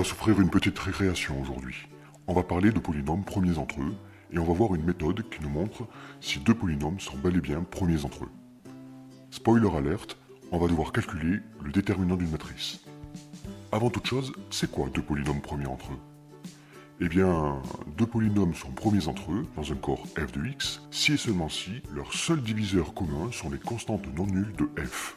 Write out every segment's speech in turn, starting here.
va s'offrir une petite récréation aujourd'hui. On va parler de polynômes premiers entre eux, et on va voir une méthode qui nous montre si deux polynômes sont bel et bien premiers entre eux. Spoiler alerte, on va devoir calculer le déterminant d'une matrice. Avant toute chose, c'est quoi deux polynômes premiers entre eux? Eh bien, deux polynômes sont premiers entre eux dans un corps f de x si et seulement si leurs seuls diviseurs communs sont les constantes non nulles de f.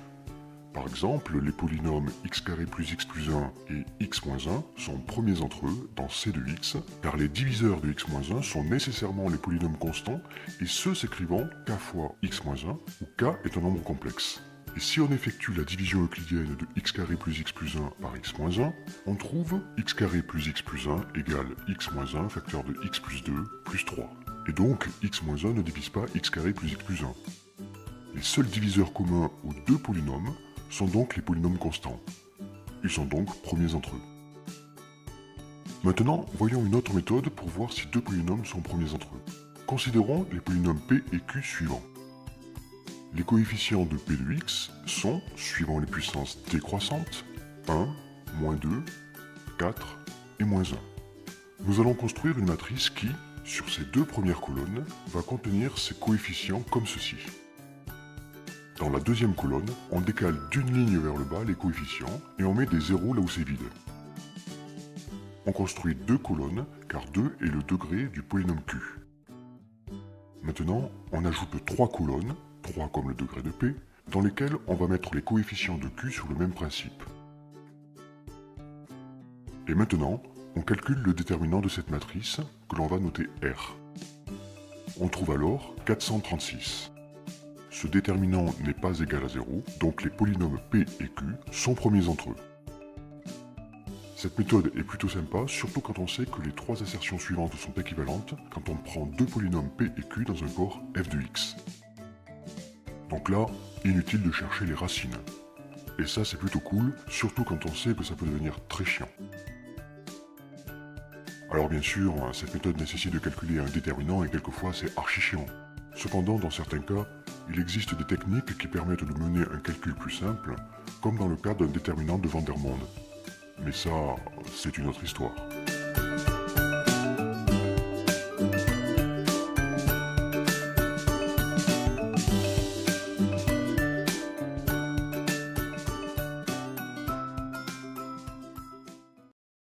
Par exemple, les polynômes x carré plus x plus 1 et x moins 1 sont premiers entre eux dans C de x, car les diviseurs de x moins 1 sont nécessairement les polynômes constants, et ceux s'écrivant k fois x moins 1, où k est un nombre complexe. Et si on effectue la division euclidienne de x carré plus x plus 1 par x moins 1, on trouve x carré plus x plus 1 égale x moins 1 facteur de x plus 2 plus 3. Et donc, x moins 1 ne divise pas x carré plus x plus 1. Les seuls diviseurs communs aux deux polynômes sont donc les polynômes constants. Ils sont donc premiers entre eux. Maintenant, voyons une autre méthode pour voir si deux polynômes sont premiers entre eux. Considérons les polynômes p et q suivants. Les coefficients de p de x sont, suivant les puissances décroissantes, 1, moins 2, 4 et moins 1. Nous allons construire une matrice qui, sur ces deux premières colonnes, va contenir ces coefficients comme ceci. Dans la deuxième colonne, on décale d'une ligne vers le bas les coefficients et on met des zéros là où c'est vide. On construit deux colonnes car 2 est le degré du polynôme q. Maintenant, on ajoute trois colonnes, 3 comme le degré de p, dans lesquelles on va mettre les coefficients de q sur le même principe. Et maintenant, on calcule le déterminant de cette matrice que l'on va noter R. On trouve alors 436. Ce déterminant n'est pas égal à 0, donc les polynômes p et q sont premiers entre eux. Cette méthode est plutôt sympa, surtout quand on sait que les trois assertions suivantes sont équivalentes quand on prend deux polynômes p et q dans un corps f de x. Donc là, inutile de chercher les racines. Et ça c'est plutôt cool, surtout quand on sait que ça peut devenir très chiant. Alors bien sûr, cette méthode nécessite de calculer un déterminant et quelquefois c'est archi chiant. Cependant, dans certains cas, il existe des techniques qui permettent de mener un calcul plus simple, comme dans le cas d'un déterminant de Vandermonde. Mais ça, c'est une autre histoire.